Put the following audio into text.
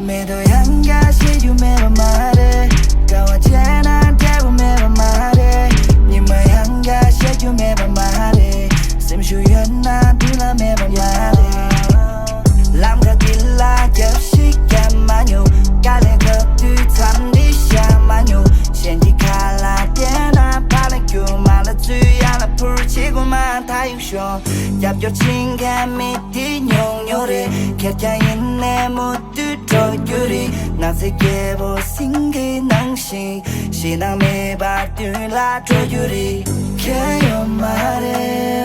매도 향가시 유매로 말해 가와제난 대부 매로 말해 니마 향가시 유매로 말해 샘슈연나 둘라 매로 말해 람가 길라 겹시간 마뇨 갈래 것들 참디 샤마뇨 신디 칼라 대나 발레교 말라주야라 풀치고만 다육쇼 얍요 친감 밑이 용요래 객자인내 모두 도유리 나세게 보싱게 낭시 신앙매 받들라 도유리 개요 말해